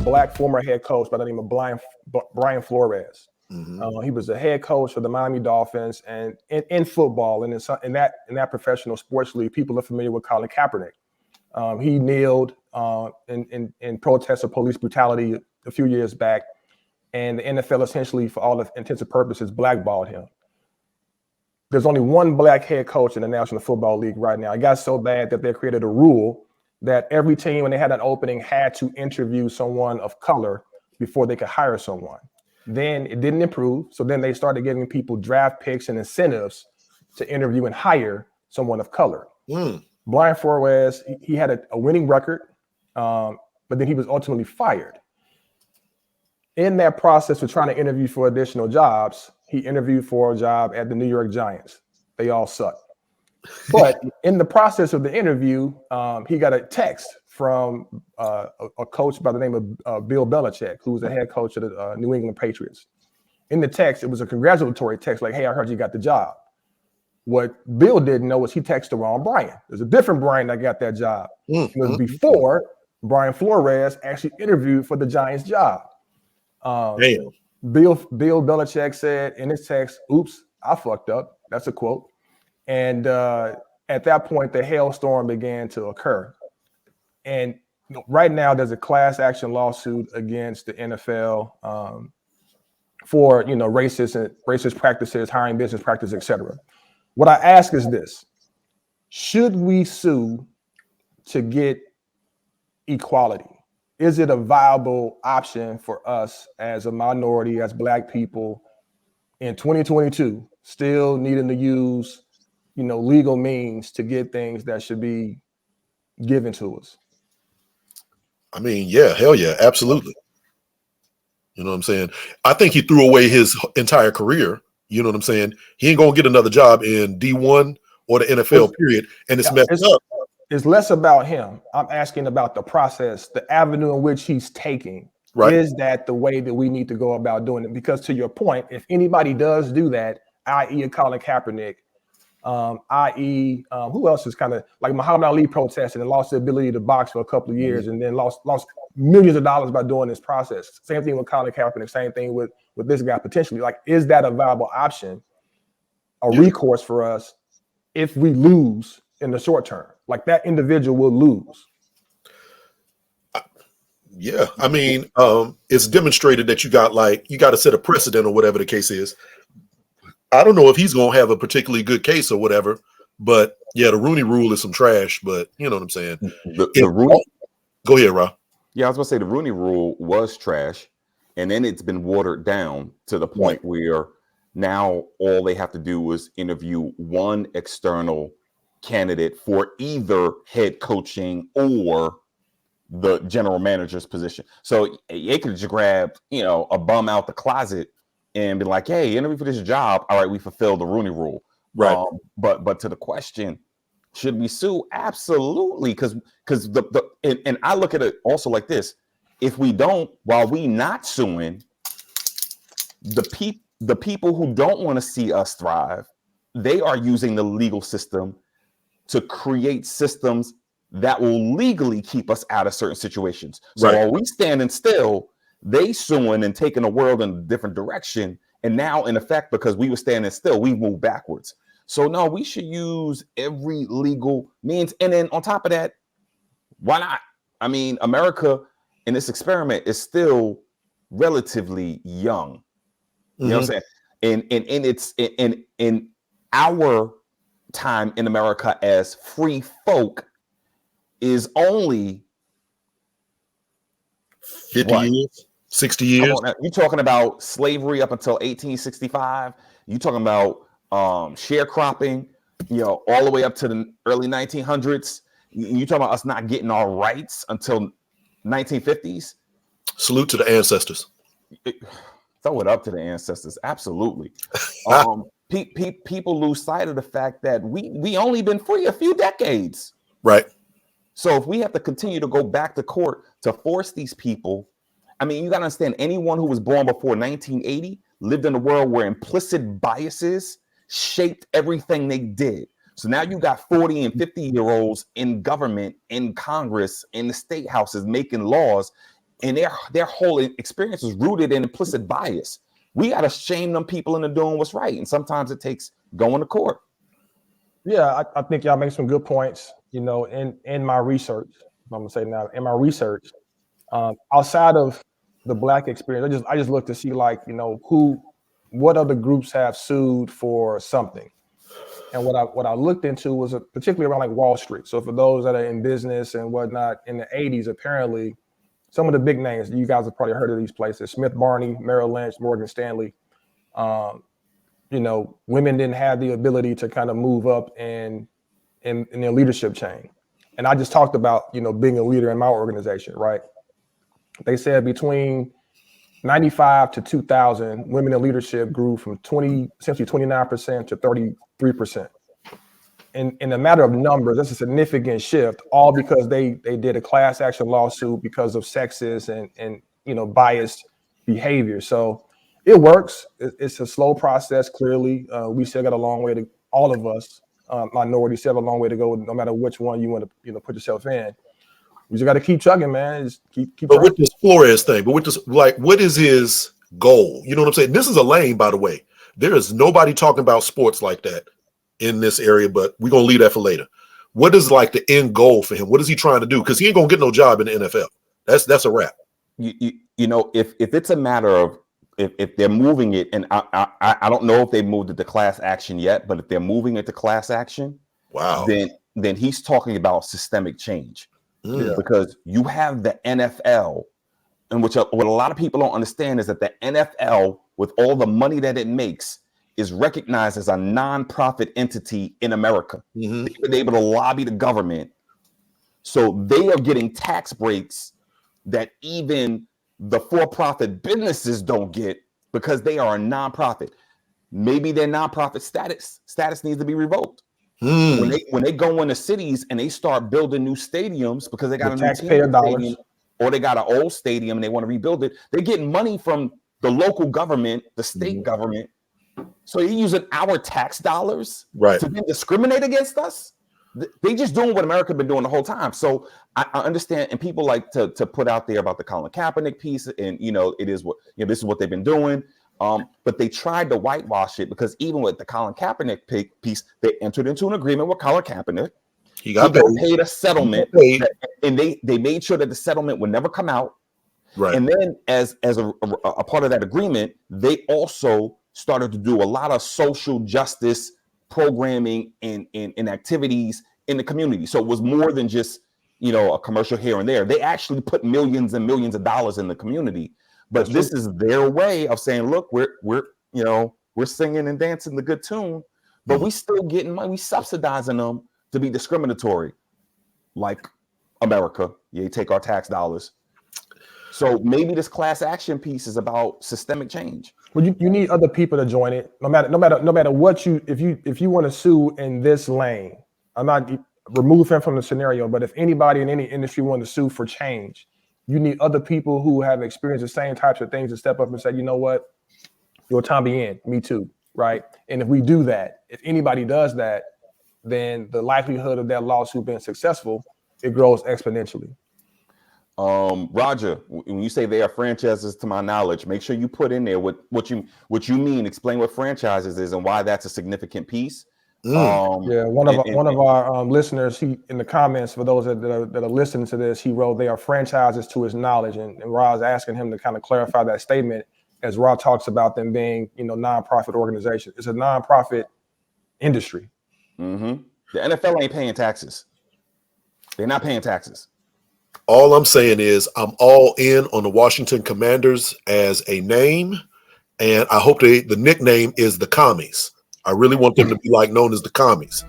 black former head coach by the name of Brian Flores. He was the head coach for the Miami Dolphins, and in football and in that professional sports league, people are familiar with Colin Kaepernick. He kneeled in protest of police brutality a few years back, and the NFL essentially, for all intents and purposes, blackballed him. There's only one black head coach in the National Football League right now. It got so bad that they created a rule that every team, when they had an opening, had to interview someone of color before they could hire someone. Then it didn't improve. So then they started giving people draft picks and incentives to interview and hire someone of color. Brian Flores, he had a winning record, but then he was ultimately fired. In that process of trying to interview for additional jobs, he interviewed for a job at the New York Giants. They all suck. But in the process of the interview, he got a text from a coach by the name of Bill Belichick, who was the head coach of the New England Patriots. In the text, it was a congratulatory text like, hey, I heard you got the job. What Bill didn't know was he texted the wrong Brian. There's a different Brian that got that job. It was before Brian Flores actually interviewed for the Giants job. Bill Belichick said in his text, oops, I fucked up. That's a quote. And at that point, the hailstorm began to occur. And right now, there's a class action lawsuit against the NFL for racist practices, hiring business practices, etc. What I ask is this: should we sue to get equality? Is it a viable option for us as a minority, as Black people in 2022, still needing to use, legal means to get things that should be given to us? I mean, yeah, hell yeah, absolutely. You know what I'm saying? I think he threw away his entire career. You know what I'm saying? He ain't gonna get another job in D1 or the NFL, period. And it's messed up. It's less about him. I'm asking about the process, the avenue in which he's taking. Right. Is that the way that we need to go about doing it? Because to your point, if anybody does do that, i.e. a Colin Kaepernick, i.e. Who else is kind of like Muhammad Ali protested and lost the ability to box for a couple of years and then lost millions of dollars by doing this process. Same thing with Colin Kaepernick, same thing with this guy potentially. Like, is that a viable option, a recourse for us if we lose in the short term? Like, that individual will lose. Yeah, I mean, it's demonstrated that you got to set a precedent or whatever the case is. I don't know if he's going to have a particularly good case or whatever, but yeah, the Rooney Rule is some trash, but you know what I'm saying? Go ahead, Rob. Yeah, I was going to say the Rooney Rule was trash, and then it's been watered down to the point where now all they have to do is interview one external candidate for either head coaching or the general manager's position. So they could just grab, a bum out the closet and be like, hey, interview for this job. All right, we fulfilled the Rooney Rule. Right. But to the question, should we sue? Absolutely. Because and I look at it also like this. If we don't, while we not suing, the people who don't want to see us thrive, they are using the legal system to create systems that will legally keep us out of certain situations. So while we standing still, they suing and taking the world in a different direction. And now, in effect, because we were standing still, we moved backwards. So no, we should use every legal means. And then on top of that, why not? I mean, America in this experiment is still relatively young. You know what I'm saying? And it's in our time in America as free folk is only 50 years, 60 years. You're talking about slavery up until 1865. You're talking about sharecropping, all the way up to the early 1900s. You're talking about us not getting our rights until 1950s. Salute to the ancestors. Throw it up to the ancestors. Absolutely. People lose sight of the fact that we only been free a few decades. Right. So if we have to continue to go back to court to force these people, I mean, you got to understand, anyone who was born before 1980 lived in a world where implicit biases shaped everything they did. So now you got 40 and 50-year-olds in government, in Congress, in the state houses making laws. and their whole experience is rooted in implicit bias. We got to shame them people into doing what's right, and sometimes it takes going to court. Yeah, I think y'all make some good points. You know, in my research, I'm gonna say now, in my research, outside of the Black experience, I just look to see, like, you know, what other groups have sued for something. And what I looked into was particularly around like Wall Street. So for those that are in business and whatnot, in the 80s, apparently some of the big names, you guys have probably heard of these places: Smith Barney, Merrill Lynch, Morgan Stanley. You know, women didn't have the ability to kind of move up in their leadership chain. And I just talked about, you know, being a leader in my organization, right? They said between 95 to 2000, women in leadership grew from essentially 29% to 33%. In a matter of numbers, that's a significant shift, all because they did a class action lawsuit because of sexist and you know, biased behavior. So it works. It's a slow process. Clearly, we still got a long way to. All of us, minorities, still have a long way to go. No matter which one you want to, you know, put yourself in, we just got to keep chugging, man. Just keep. But trying. With this Flores thing, but with this, like, what is his goal? You know what I'm saying? This is a lane, by the way. There is nobody talking about sports like that in this area, but we're gonna leave that for later. What is like the end goal for him? What is he trying to do? Because he ain't gonna get no job in the NFL. That's a wrap. You know, if it's a matter of if they're moving it, and I don't know if they moved it to class action yet, but if they're moving it to class action, wow, then he's talking about systemic change. Because you have the NFL, and what a lot of people don't understand is that the NFL, with all the money that it makes, is recognized as a nonprofit entity in America. They've been able to lobby the government, so they are getting tax breaks that even the for-profit businesses don't get because they are a nonprofit. Maybe their nonprofit status needs to be revoked. When they go into cities and they start building new stadiums because they got a new taxpayer dollars, or they got an old stadium and they want to rebuild it, they're getting money from the local government, the state government. So you're using our tax dollars to then discriminate against us? They just doing what America been doing the whole time. So I understand, and people like to put out there about the Colin Kaepernick piece, and you know, it is what, you know, this is what they've been doing. But they tried to whitewash it because even with the Colin Kaepernick piece, they entered into an agreement with Colin Kaepernick. He got paid a settlement, and they made sure that the settlement would never come out. Right. And then as a part of that agreement, they also started to do a lot of social justice programming and activities in the community. So it was more than just, you know, a commercial here and there. They actually put millions and millions of dollars in the community. But this is their way of saying, look, we're singing and dancing the good tune, but we still getting money. We subsidizing them to be discriminatory, like America. Yeah, you take our tax dollars. So maybe this class action piece is about systemic change. Well, you need other people to join it. No matter what if you want to sue in this lane, I'm not remove him from the scenario, but if anybody in any industry want to sue for change, you need other people who have experienced the same types of things to step up and say, you know what, your time be in, me too, right? And if we do that, if anybody does that, then the likelihood of that lawsuit being successful, it grows exponentially. Roger, when you say they are franchises, to my knowledge, make sure you put in there what you mean. Explain what franchises is and why that's a significant piece. One of our listeners, he in the comments, for those that are listening to this, he wrote they are franchises to his knowledge, and Rod's asking him to kind of clarify that statement as Rod talks about them being, you know, nonprofit organizations. It's a nonprofit industry. The NFL ain't paying taxes. They're not paying taxes. All I'm saying is I'm all in on the Washington Commanders as a name, and I hope the nickname is the Commies. I really want them to be known as the Commies.